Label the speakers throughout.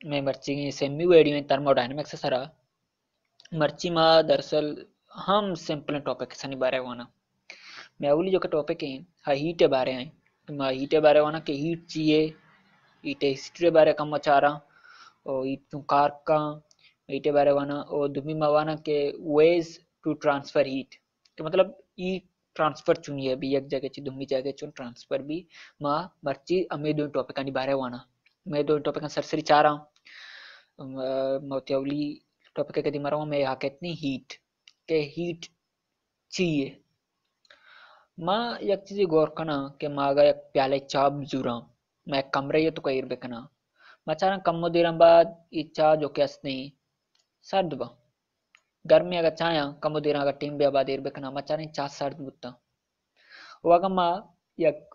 Speaker 1: मैं मर्ची semi video में thermodynamics सरा मर्ची मा दरअसल हम सिंपल टॉपिक सनी बारे वाना मैं अवली जो के टॉपिक है हा हीट बारे हैं मा हीट बारे वाना के हीट चाहिए हीट हिस्ट्री बारे कम चारा और हीट तू कार का हीट बारे वाना और दुमी मावाना के वेज टू ट्रांसफर हीट के मतलब हीट ट्रांसफर चुनिए भी एक जगह ची दुमी जगह चुन ट्रांसफर भी मा मर्ची अमे दो टॉपिक आणि बारे वाना मैं दो टॉपिक सरसरी चारा मोत्यावली टॉपिक के दिमाग में यहाँ कितनी हीट के हीट चाहिए माँ एक चीज़ गौर करना कि मागा एक प्याले चा जुरा मैं कमरे ये तो कहीं बेकना मचाना कम दिनों बाद इच्छा जो कि असली सर्द बा गर्मी अगर चाया कम दिनों अगर टीम बे बाद बेकना मचाना चा सर्द बुत्ता वागम्मा एक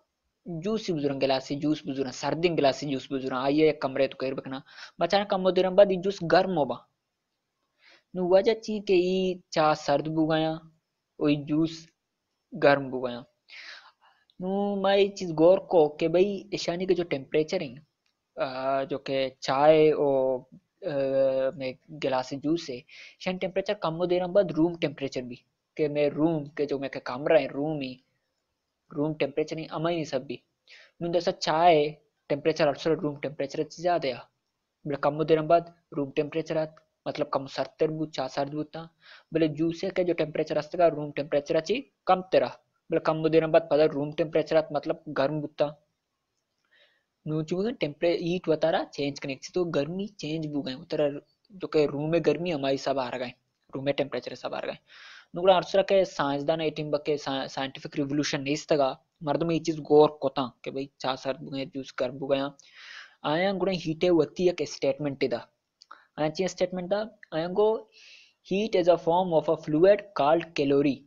Speaker 1: जूस बुजुर्ग गिलासी जूस बुजुर्ग सर्दी गिलासी जूस बुजुर्ग आइए एक कमरे तो कहीं बेकना मचाना कम दिनों बाद जूस गर्म होबा नु वजह ची के ई चा सर्द बुगाया ओई जूस गर्म बुगाया नु मैं ये चीज गौर को कि भाई ईशानी के जो टेम्परेचर है जो कि चाय और में गिलास जूस है ईशान टेम्परेचर कम हो देना बाद रूम टेम्परेचर भी कि मैं रूम के जो मैं के कमरा है रूम टेम्परेचर नहीं अमा ही सब भी नु दसा चाय टेम्परेचर अक्सर रूम टेम्परेचर ज्यादा है बले कम देर बाद रूम टेम्परेचर आत मतलब कम सर्तर बु चा सर्द बुता बले जूसे के जो टेम्परेचर असतगा रूम टेम्परेचर अच्छी कम तेरा बले कम देर बाद पदा रूम टेम्परेचर आत मतलब गर्म बुता नुचुगा टेम्परे हीट वतारा चेंज कनेक्ट तो गर्मी चेंज बु गए उतर जो के रूम में गर्मी हमारी सब आ गए रूम में टेम्परेचर सब आ गए नुगड़ा अरसरा के साइंसदान एटिंग बके साइंटिफिक रिवोल्यूशन नहीं तगा मर्द में ये चीज गौर कोता के भाई चा सर्द बु गए जूस गर्म बु गया आया गुण हीटे वती एक स्टेटमेंट इदा आया स्टेटमेंट दा आया गो heat is a form of a fluid called calorie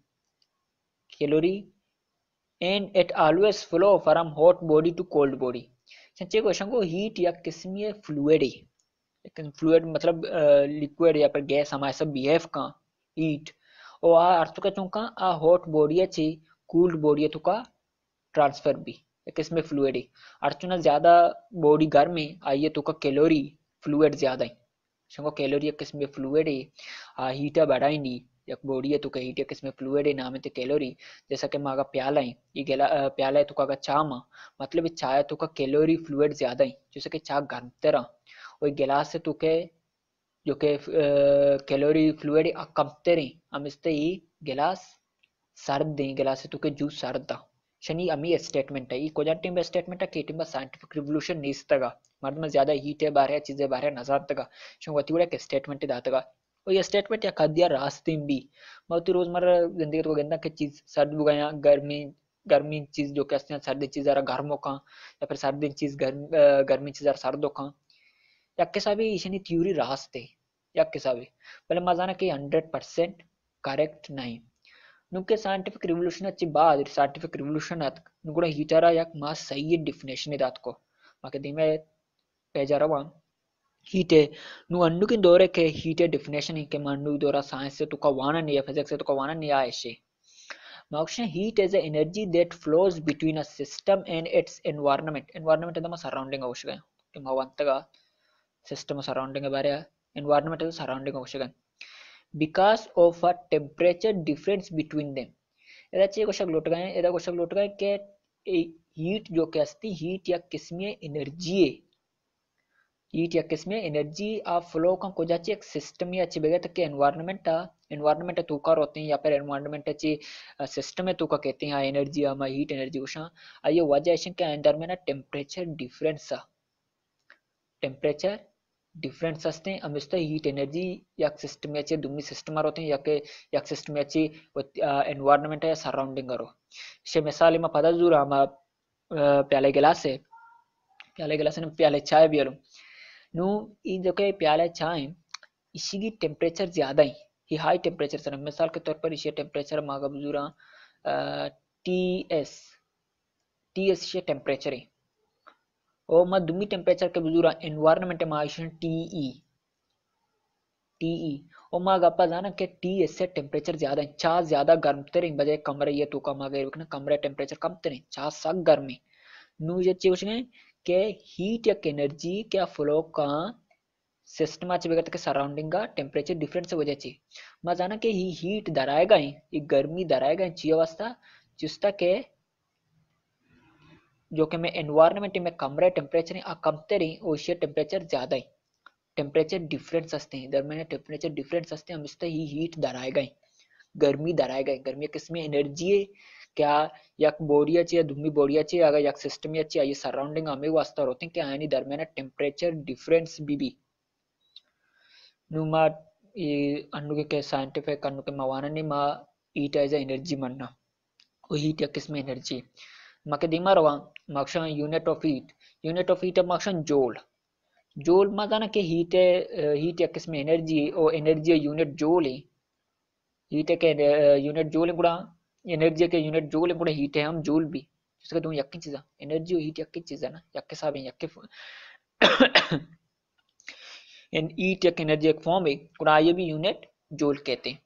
Speaker 1: and it always flow from hot body to cold body सच्चे क्वेश्चन को हीट या किस्म फ्लूइड है लेकिन फ्लूइड मतलब लिक्विड या पर गैस हमारे सब बिहेव का हीट और आ अर्थ का चुका आ हॉट बॉडी है कूल्ड बॉडी है तो का ट्रांसफर भी किसमें फ्लूइड है अर्चुना ज्यादा बॉडी गर्म है आइए तो का कैलोरी फ्लूइड ज्यादा है शंको कैलोरी किसमें फ्लूइड है हीटा बढ़ाई नहीं एक बॉडी है तो का हीट किसमें फ्लूइड है नाम है कैलोरी जैसा कि मागा प्याला है ये गेला प्याला है तो का चा मा मतलब ये चाय तो का कैलोरी फ्लूइड ज्यादा है जैसे कि चा गर्म तरह और गिलास से तो के जो कि कैलोरी फ्लूइड कम तरह हम इसते ही गिलास सर्द दें गिलास से तो के जूस सर्द शनि अमी स्टेटमेंट है को टीम स्टेटमेंट है के टीम साइंटिफिक रिवोल्यूशन निस्तगा मर्द में ज्यादा हीट है बारे चीजें बारे नजर तगा शो वतिवड़ा के स्टेटमेंट दातगा और ये स्टेटमेंट या खाद्य रास्ते भी बहुत रोजमर्रा जिंदगी तो गंदा के चीज सर्द बुगाया गर्मी गर्मी चीज जो कहते हैं सर्दी चीज जरा गर्म का या फिर सर्दी चीज गर्मी चीज जरा सर्द का याक्केसावी ishini theory रास्ते याक्केसावी पहले मजाना की 100% करेक्ट नहीं नुके साइंटिफिक रिवोल्यूशन अच्छी बात साइंटिफिक रिवोल्यूशन आत नुगुड़ा हीटारा याक मा सही डेफिनेशन इदात को माके दिमे पेजारवा हीटे नु अन्नु की दौरे के हीटे डेफिनेशन ही के मन्नु दौरा साइंस से तुका वाना नहीं है फिजिक्स से तुका वाना नहीं है ऐसे माउक्शन heat is a energy that flows between a system and its environment एकदम सराउंडिंग आवश्यक है कि मावंतगा सिस्टम सराउंडिंग के बारे environment सराउंडिंग आवश्यक है because of a temperature difference between them याचे क्वेश्चन लोट गए कि हीट जो कि असती हीट या किसमें एनर्जी आ फ्लो का को जाची एक सिस्टम या अच्छी बगैर तक के एनवायरनमेंट तुकार होते हैं या फिर एनवायरनमेंट अच्छी सिस्टम है तुका कहते हैं एनर्जी हम हीट एनर्जी उषा आइए वजह के अंदर में ना टेम्परेचर डिफरेंस असते हैं अमिस्ता हीट एनर्जी या सिस्टम याचे दुमी सिस्टम होते हैं या सिस्टम याची एनवायरनमेंट या सराउंडिंग करो इसे मिसाल में पता जरूर हम प्याले गिलास ने प्याले चाय भी आलो नु ई जो के प्याले चाय इसी की टेम्परेचर ज्यादा ही हाई टेम्परेचर से मिसाल के तौर पर इसे टेम्परेचर मागा बुजुरा टी एस इसे टेम्परेचर है और दुमी टेम्परेचर के बुजुरा एनवायरनमेंट में आइशन टीई और माँ गप्पा जाना कि टी इससे टेम्परेचर ज्यादा है चा ज्यादा गर्म तेरे बजाय कमरे ये तो कम अगर ना कमरे टेम्परेचर कम तेरे चा सक गर्मी नु ये चीज है कि हीट या एनर्जी क्या फ्लो का सिस्टमाचे बेगत के सराउंडिंग का टेम्परेचर डिफरेंस वजायची मा जाना के ही हीट दरायगा ही गर्मी दरायगा ची अवस्था जिसता के जो कि मैं एनवायरनमेंट में कम रहे टेम्परेचर आ कमते रही ओशिया टेम्परेचर ज्यादा ही टेम्परेचर डिफरेंस असते हैं दरम्यान टेम्परेचर डिफरेंस असते हैं हम इससे ही हीट दरायगा गर्मी दरायगा गर्मी किसमें एनर्जी है क्या याक बोडियाची या धुमी बोडियाची अगर याक सिस्टम याची ये सराउंडिंग हमें वास्ता होते हैं क्या यानी दरम्यान टेम्परेचर डिफरेंस भी नुमा ये अन्नु के साइंटिफिक अन्नु के मवाना ने मा हीट एज एनर्जी मनना वो हीट या किसमें एनर्जी माके दिमा रवा माक्षण यूनिट ऑफ हीट माक्षण जोल मा जाना के हीट या किसमें एनर्जी ओ एनर्जी यूनिट जोल है हीट के यूनिट जूल गुणा एनर्जी के यूनिट जूल गुणा हीट है हम जूल भी जिसका दोनों यक्की चीज़ एनर्जी और हीट यक्की चीज़ है ना यक्के साहब यक्के हीट यक एनर्जी एक फॉर्म है गुणा ये भी यूनिट जूल कहते हैं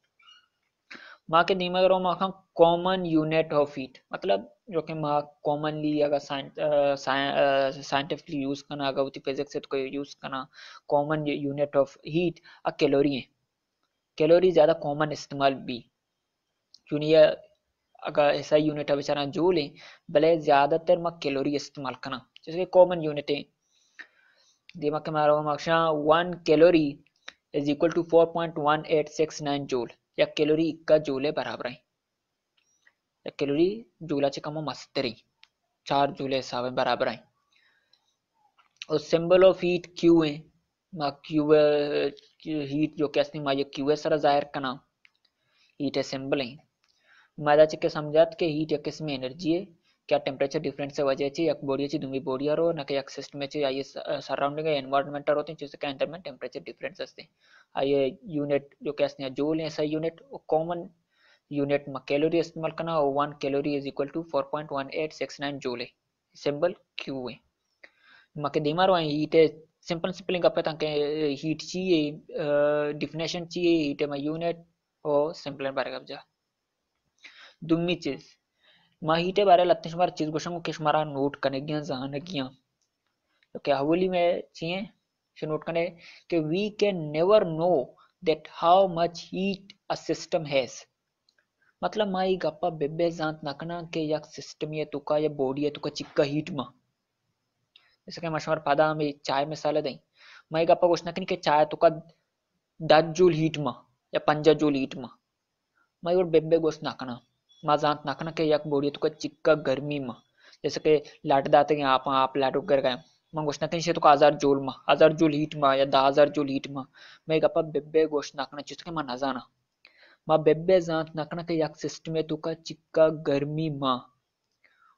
Speaker 1: माँ के दिमाग रो माँ कॉमन यूनिट ऑफ हीट मतलब जो कि माँ कॉमनली अगर साइंटिफिकली यूज करना अगर उसी फिजिक्स से तो कोई यूज करना कॉमन यूनिट ऑफ हीट आ कैलोरी है कैलोरी ज़्यादा कॉमन इस्तेमाल भी क्यों नहीं है अगर ऐसा यूनिट है बेचारा जूल है भले ज़्यादातर मैं कैलोरी इस्तेमाल करना जैसे कॉमन यूनिट है दिमाग के मारा हुआ 1 calorie is equal to 4.1869 joule या कैलोरी इक्का जूल है बराबर है या कैलोरी जूलाचे कम मस्तरी 4 जूल हिसाब है बराबर है और सिंबल ऑफ हीट क्यू है मा क्यू हीट जो कैसे मा ये क्यू है सारा जाहिर करना हीट है सिंबल है मादाची के समझात के हीट या किसमें एनर्जी है क्या टेम्परेचर डिफरेंस से वजह से एक बॉडी अच्छी तुम्ही बॉडी आरो ना कि एक सिस्टम में चाहिए ये सराउंडिंग एनवायरनमेंट होते हैं जिससे क्या अंदर में टेम्परेचर डिफरेंस असते हैं ये यूनिट जो कहते हैं जूल है ऐसा यूनिट कॉमन यूनिट में कैलोरी इस्तेमाल करना और 1 calorie is equal to 4.1869 joule है सिंबल क्यू है मके दिमार वहाँ हीट है सिंपल सिंपलिंग अपने तक हीट चाहिए डिफिनेशन चाहिए हीट में यूनिट और सिंपल बारे का जा दुम्मी चीज माहीटे बारे लत्ते शुमार चीज गोशंग के शुमारा नोट करने गिया जान गिया तो क्या हवली में चाहिए शो नोट करने कि we can never know that how much heat a system has मतलब माई गप्पा बेबे जांत नकना के या सिस्टम ये तुका या बॉडी ये तुका चिक्का हीट मा जैसे कि मशहूर पादा में चाय मसाला दई माई गप्पा गोश नकनी के चाय तुका 10 जूल हीट मा या 5 जूल हीट मा माई और बेबे गोश नकना माजांत नाकना के यक बोड़ी तो चिक्का गर्मी में जैसे कि लाट दाते हैं आप लाट कर गए मैं गोश्त नाकन से तो 1000 जूल हीट में या 10,000 जूल हीट में मैं गप्पा बेबे गोश्त नाकना जिसके मैं ना जाना मैं बेबे जांत नाकना के यक सिस्टम है तो का चिक्का गर्मी में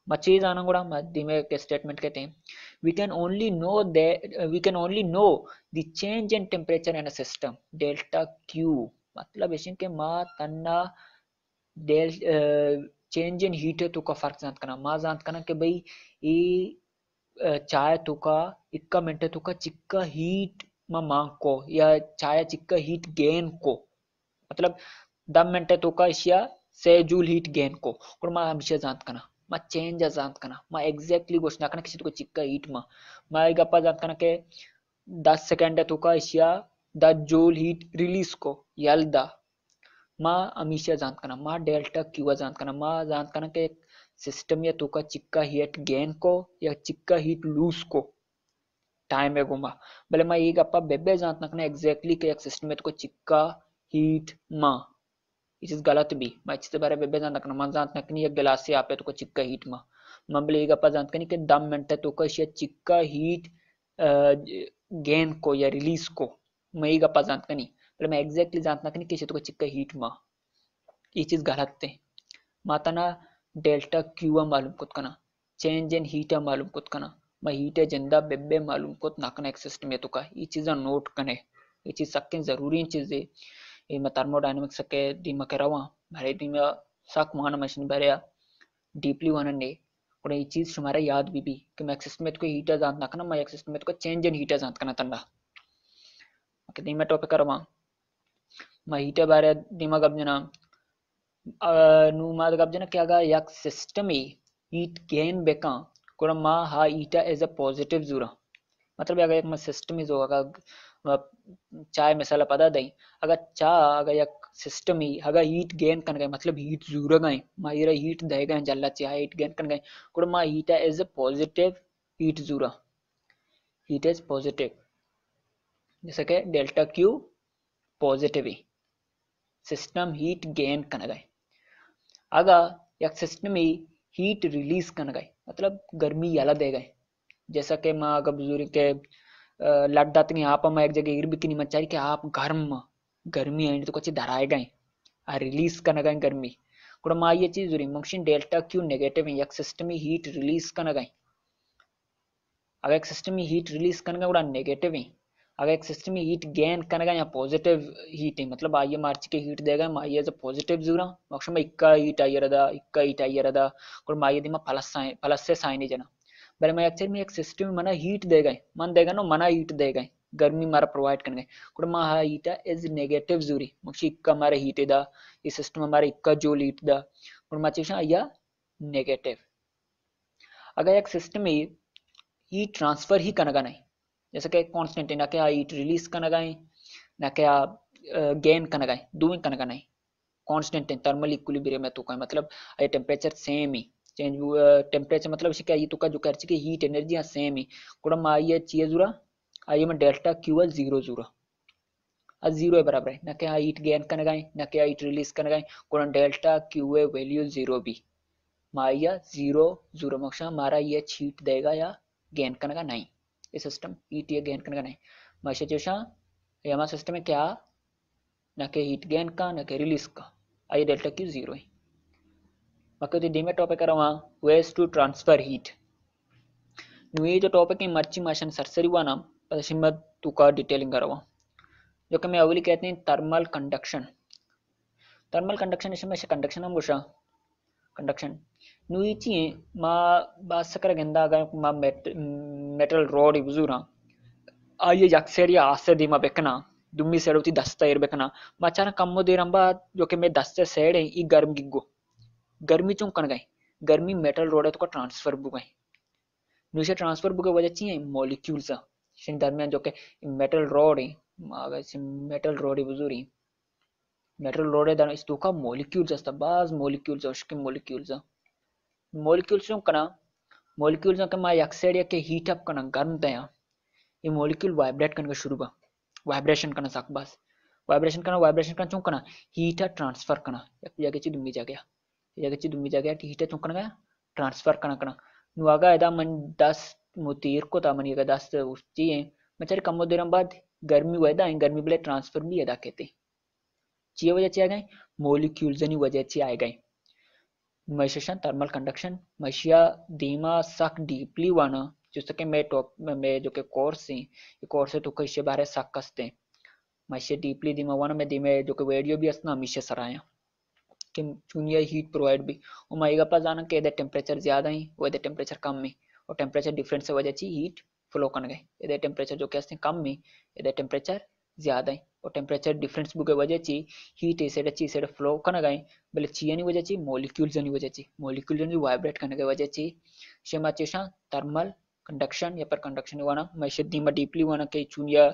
Speaker 1: मैं चीज आना गुड़ा मध्य में के स्टेटमेंट कहते हैं we can only know the change in temperature in a system delta Q मतलब ऐसे के माँ तन्ना डेल चेंज इन हीट है तो का फर्क जानत करना माँ जानत करना कि भाई ये चाय तो का इक्का मिनट तो का चिक्का हीट मा मांग को या चाय चिक्का हीट गेन को मतलब 10 मिनट तो का इशिया से जूल हीट गेन को और माँ हमेशा जानत करना माँ चेंज जानत करना माँ एग्जैक्टली क्वेश्चन करना किसी तो चिक्का हीट माँ एक गप्पा जानत करना के 10 सेकंड तो का इशिया 10 जूल हीट रिलीज को यलदा माँ हमेशा जानत करना माँ डेल्टा क्यू जानत करना माँ जानत करना के सिस्टम या तो का चिक्का हीट गेन को या चिक्का हीट लूज को टाइम है घुमा भले मैं ये गप्पा बेबे जानत ना करना एग्जैक्टली के एक सिस्टम में तो का चिक्का हीट माँ ये चीज गलत भी मैं इससे बारे बेबे जानत करना माँ जानत ना करनी एक गिलास से आपे तो का चिक्का हीट माँ भले ये गप्पा जानत करनी के 10 मिनट तो का चिक्का हीट गेन को या रिलीज को मैं ये गप्पा जानत करनी पर मैं एग्जैक्टली जानत ना करनी किसी तो का चिक्का हीट माँ ये चीज गलत थे मातना डेल्टा क्यू मालूम कुत कना चेंज इन हीट मालूम कुत कना मैं हीट जिंदा बेबे मालूम कुत नाकना एक सिस्टम है तो का ये चीज़ नोट कने ये चीज़ सबके जरूरी चीज़ है ये मैं थर्मोडायनामिक्स के दिमाग के रवा भरे दिमाग सक मान मशीन भरे डीपली वन ने और ये चीज़ हमारा याद भी कि मैं एक सिस्टम तो हीटर जानत नाकना मैं एक सिस्टम तो चेंज इन हीटर जानत कना तंडा ओके दिमाग टॉपिक करवा मैं हीटर बारे दिमाग अब जना nu madagab jana kya ga yak system e heat gain beka kurama ha ita as a positive zura मतलब अगर एक सिस्टम ही जो अगर चाय मसाला पता दई अगर चा अगर एक सिस्टम ही अगर हीट गेन कर गए मतलब हीट जूर गए मायरा हीट दे गए जल्ला चाय हीट गेन कर गए कुड़ मा heat is a positive heat जूरा हीट इज पॉजिटिव जैसे कि डेल्टा क्यू पॉजिटिव ही सिस्टम हीट गेन कर गए अगर एक सिस्टम ही हीट रिलीज कर गए मतलब गर्मी याला दे गए जैसा कि माँ अगर बुजुर्ग के लड्डा तनी आप एक जगह इर बिकनी मचारी कि आप गर्मी है तो कुछ धराए गए आ रिलीज करना गए गर्मी कुड़ा माँ ये चीज जुरी मक्सिन डेल्टा क्यू नेगेटिव है एक सिस्टम ही हीट रिलीज करना गए अगर एक सिस्टम ही हीट रिलीज करना गए नेगेटिव है अगर एक सिस्टम में हीट गेन करना या पॉजिटिव हीट है मतलब आइए मार्च के हीट देगा माइए जो पॉजिटिव जूरा मक्षम इक्का हीट आइरदा और माइए दिमा प्लस से साइन जना बरे मैं एक्चुअली में एक सिस्टम में मना हीट देगा मन देगा ना मना हीट देगा गर्मी मारा प्रोवाइड करने कुड़ मा हीट इज नेगेटिव जूरी मक्षी इक्का मारे हीट दा ये सिस्टम हमारे इक्का जूल हीट दा और मा चीज़ या नेगेटिव अगर एक सिस्टम में हीट ट्रांसफर ही करना नहीं जैसे कि कांस्टेंट ना क्या हीट रिलीज करना गए ना क्या गेन करना गए डूइंग करना नहीं कांस्टेंट थर्मल इक्विलिब्रियम में तो का मतलब ये टेम्परेचर सेम ही चेंज टेम्परेचर मतलब क्या ये तो का जो कर कि हीट एनर्जी सेम ही कुड़ा मा ये चीज जुरा आइए में डेल्टा क्यू जीरो जुरा आ जीरो बराबर है ना क्या हीट गेन करना गए ना क्या हीट रिलीज करना गए कुड़ा डेल्टा क्यू वैल्यू जीरो भी माया जीरो जीरो मक्षा हमारा ये हीट देगा या गेन करने का नहीं ये सिस्टम हीट या गेन करने का नहीं माशा जोशा ये हमारा सिस्टम में क्या ना के हीट गेन का ना के रिलीज का आई डेल्टा क्यू जीरो है बाकी तो डीमे टॉपिक करा वहाँ वेज टू ट्रांसफर हीट ये जो टॉपिक है मर्ची माशन सरसरी हुआ नाम पश्चिम तुका डिटेलिंग करा हुआ जो कि मैं अवली कहते हैं थर्मल कंडक्शन इसमें से कंडक्शन हम गुशा कंडक्शन नुईची मा बासकर गेंदा अगर मा मेटल रोड इबजुरा आये यक्सेरिया आसे दिमा बेकना दुम्मी सेडोती दस्ता एर बेकना माचाना कम्मो देरंबा जो कि मैं दस्ते सेड ई गर्म गिग्गो गर्मी चुंकन गई गर्मी मेटल रोड तो का ट्रांसफर बु गई नुसे ट्रांसफर बु के वजह ची मॉलिक्यूल्स शिन दरमियान जो कि मेटल रोड है अगर मेटल रोड इबजुरी मेटल रोड है इस तो का मॉलिक्यूल्स असता बाज मॉलिक्यूल्स अशके मॉलिक्यूल्स मॉलिक्यूल्स कना मॉलिक्यूल्स का मा ऑक्साइड के हीट अप कना गर्म दया ये मॉलिक्यूल वाइब्रेट करने शुरू बा वाइब्रेशन करना सक बस वाइब्रेशन करना चुं कना हीट ट्रांसफर करना एक जगह ची दुमी जगह हीट चुं कना ट्रांसफर करना नुआगा एदा मन 10 मुतीर को ता मन ये 10 उची है मचर कम देर बाद गर्मी वेदा गर्मी बले ट्रांसफर भी एदा कहते ची वजह ची आ गए मॉलिक्यूल्स नि वजह ची आ गए मैशेशन थर्मल कंडक्शन मशिया धीमा सक डीपली वाना जिससे कि मैं जो कि कोर्स है ये कोर्स है तो कई बारे सक कसते मशिया डीपली धीमा वाना में धीमे जो कि वीडियो भी असना मिशे सराया कि चुनिया हीट प्रोवाइड भी और माइगा पास जाना कि इधर टेम्परेचर ज़्यादा ही वो इधर टेम्परेचर कम में और टेम्परेचर डिफरेंस से वजह से हीट फ्लो कर गए इधर टेम्परेचर जो कहते हैं कम में इधर टेम्परेचर ज़्यादा ही और टेम्परेचर डिफरेंस बुके वजह से हीट इसे फ्लो कर गए बोले ची वजह से मॉलिक्यूल्स मॉलिक्यूल्स वाइब्रेट करने की वजह से शेमा चेशा थर्मल कंडक्शन या पर कंडक्शन वाना मैं धीमा डीपली वाना के चुनिया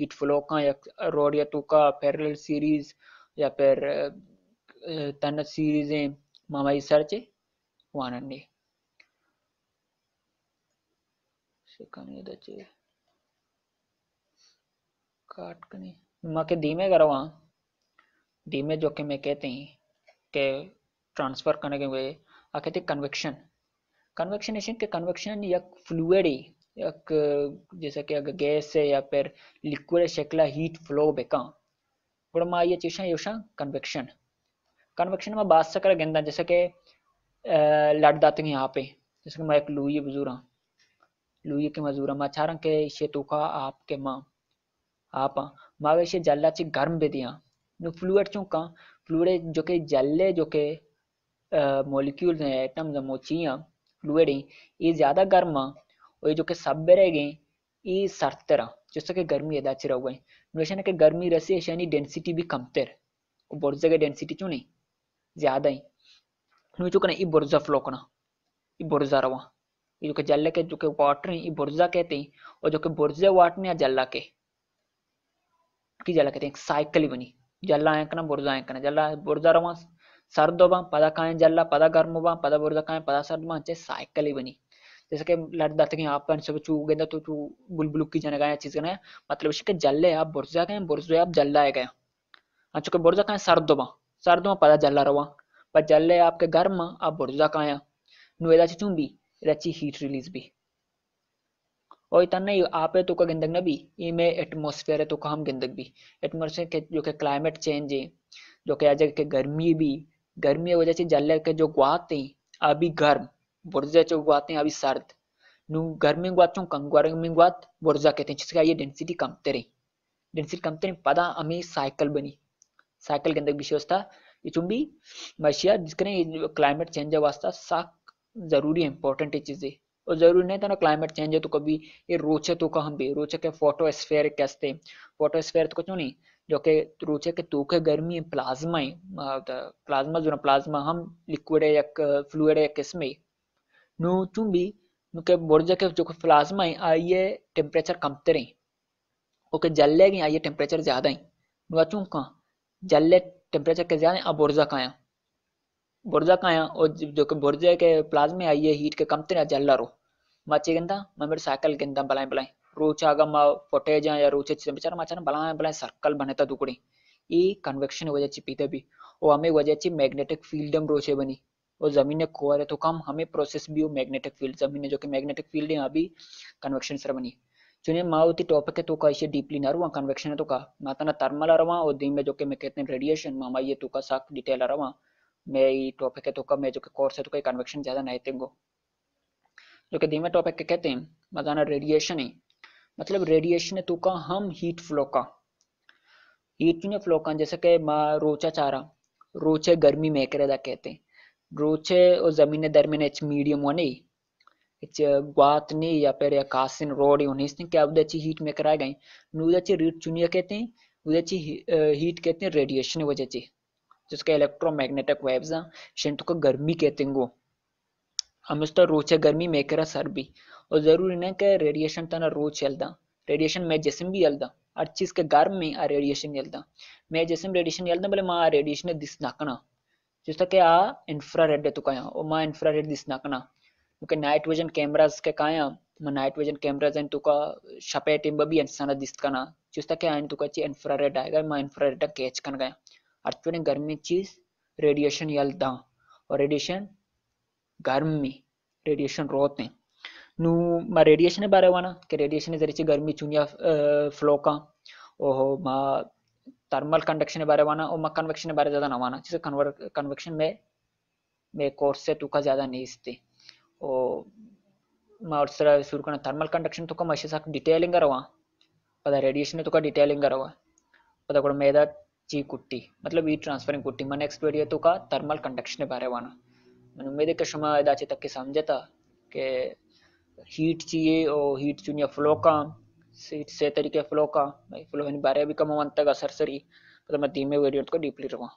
Speaker 1: हीट फ्लो का या रोड या तो का पैरेलल सीरीज या फिर तन सीरीजें मामाई सर्च वानंडी सिखाने दचे काट कने माँ के धीमे करो वहाँ धीमे जो कि मैं कहते हैं कि ट्रांसफर करने के वे आ कहते कन्वेक्शन कन्वेक्शन एशन के कन्वेक्शन या फ्लूइड एक जैसे कि अगर गैस है या फिर लिक्विड शक्ला हीट फ्लो बेका और माँ ये चीज़ योशा कन्वेक्शन कन्वेक्शन में बात से कर गेंदा जैसे कि लड़ दाते हैं यहाँ पे जैसे कि मैं एक लुई के मजूरा मा चारंग के शेतुका आपके माँ आप मावेशे जल्लाची गर्म बेदिया नु फ्लूइड चुका फ्लूइड जो के जल्ले जो के मॉलिक्यूल्स हैं एटम्स मोचिया फ्लूइड ये ज़्यादा गर्म और जो के सब रहेंगे ये सर्तरा जिससे कि गर्मी अदा चिरा हुआ है नोशन के गर्मी रसी यानी डेंसिटी भी कमतर और बहुत जगह डेंसिटी चुं नहीं ज़्यादा ही नु चुका ना ये बुर्जा फ्लो कना ये बुर्जा रवा ये जो कि जल्ला के जो कि वाटर हैं ये बुर्जा कहते हैं, और जो कि बुर्जे वाटर हैं या जल्ला के की जल्ला कहते हैं साइकिल ही बनी जल्ला आयकना बुर्जा आयकना जल्ला बुर्जा रवा सर्द होबा पदा काए जल्ला पदा गर्म होबा पदा बुर्जा काए पदा सर्द होबा चे साइकिल ही बनी जैसे कि लड़ दाते कि आप सब चू गेंदा तो चू बुलबुल की जने गया चीज गया मतलब इसके जल्ले आप बुर्जा गए बुर्जे आप जल्ला है गया अच्छा के बुर्जा काए सर्द होबा पदा जल्ला रवा पर जल्ले आपके गर्म आप बुर्जा काया नुएदा चुंबी रची हीट रिलीज भी और इतना ही आप है तो का गिंदग ना भी इमे एटमॉस्फेयर है तो का हम गिंदग भी एटमॉस्फेयर के जो के क्लाइमेट चेंज है जो के आज के गर्मी भी गर्मी की वजह से जल के जो गुआते हैं अभी गर्म बुर्जे जो गुआते हैं अभी सर्द नु गर्मी गुआत चो कंग गर्मी गुआत बुर्जा कहते हैं जिसका ये डेंसिटी कमते रही पदा हमें साइकिल बनी साइकिल के अंदर विशेषता ये चुंबी मशिया जिसके क्लाइमेट चेंज वास्ता साक जरूरी है इंपॉर्टेंट ये चीजें और जरूरी नहीं था ना क्लाइमेट चेंज है तो कभी ये रोचे तो का हम भी रोचे के फोटोस्फेयर कहते फोटोस्फेयर तो कुछ नहीं जो कि रोचे के तो के गर्मी प्लाज्मा है प्लाज्मा जो ना प्लाज्मा हम लिक्विड है या फ्लूइड है किसमें नु चुंबी नु के बोर्जे के जो प्लाज्मा है आइए टेम्परेचर कमते रही ओके जल्ले की आइए टेम्परेचर ज्यादा ही नु अचूं का जल्ले टेम्परेचर के ज्यादा अब बुर्जा का है बुर्जा का है और जो कि बुर्जे के प्लाज्मा आइए हीट के कमते ना जल्ला रो माचे गिंदा मम्मी साइकिल गिंदा बलाएं बलाएं रोचागा मा फुटेज या रोचे बेचारा माचा बलाएं बलाएं सर्कल बने ता दुकड़ी ई कन्वेक्शन वजह ची पीते भी और हमें वजह ची मैग्नेटिक फील्ड हम रोचे बनी और जमीन ने कोर है तो कम हमें प्रोसेस भी हो मैग्नेटिक फील्ड जमीन ने जो कि मैग्नेटिक फील्ड है अभी कन्वेक्शन सर बनी चुने माओती टॉपिक है तो का इसे डीपली ना रुआ कन्वेक्शन है तो का माता ना थर्मल रवा और दिन में जो कि मैं कहते हैं रेडिएशन मामा ये तो का साक डिटेल रवा मैं ये टॉपिक है तो का मैं जो कि कोर्स है तो का कन्वेक्शन ज्यादा नहीं तेंगो जो कि धीमे टॉपिक के कहते हैं मजाना रेडिएशन है मतलब रेडिएशन है तो का हम हीट फ्लो का जैसे कि रोचा चारा रोचे गर्मी में करेदा कहते हैं रोचे और जमीन दरमियान एच मीडियम वन एच ग्वात ने या फिर या कासिन रोड होने इसने क्या उदची हीट में कराए गए उदची रीट चुनिया कहते हैं उदची हीट कहते हैं रेडिएशन वजह से जिसके इलेक्ट्रोमैग्नेटिक वेव्स शेंटू को गर्मी कहते हैं वो हम उसका रोचे गर्मी में करा सर भी और जरूरी नहीं कि रेडिएशन तना रोज चलता रेडिएशन में जिसम भी चलता हर चीज के गर्म में आ रेडिएशन चलता मैं जिसम रेडिएशन चलता बोले माँ रेडिएशन दिस नाकना जिस तक आ इंफ्रारेड तो कया और माँ इंफ्रारेड दिस नाकना क्योंकि नाइट विजन कैमरास के कया मैं नाइट विजन कैमरास हैं तो का शपे टिम्ब भी इंसान दिस कना जिस तक आयन तो का ची इंफ्रारेड आएगा माँ इंफ्रारेड कैच कर गया अर्थ गर्मी चीज रेडिएशन चलता और रेडिएशन गर्म में रेडिएशन रोते हैं नु मा रेडिएशन बारे वाना कि रेडिएशन जरिए गर्मी चुनिया फ्लो का ओहो मा थर्मल कंडक्शन बारे वाना और मा कन्वेक्शन बारे ज्यादा ना वाना जैसे कन्वेक्शन में कोर्स से तुका ज्यादा नहीं इसते और मा और सरा शुरू करना थर्मल कंडक्शन तो का मशे साक डिटेलिंग करवा पता रेडिएशन तो का डिटेलिंग करवा पता कोड मेदा ची कुट्टी मतलब ई ट्रांसफरिंग कुट्टी मन नेक्स्ट वीडियो तो का थर्मल कंडक्शन बारे वाना मैंने उम्मीद है कि शमा दाचे तक के समझता कि हीट चाहिए और हीट चुनिया फ्लो का से तरीके फ्लो का फ्लो बारे भी कम तक असर सरी तो मैं धीमे वीडियो को डीपली रहा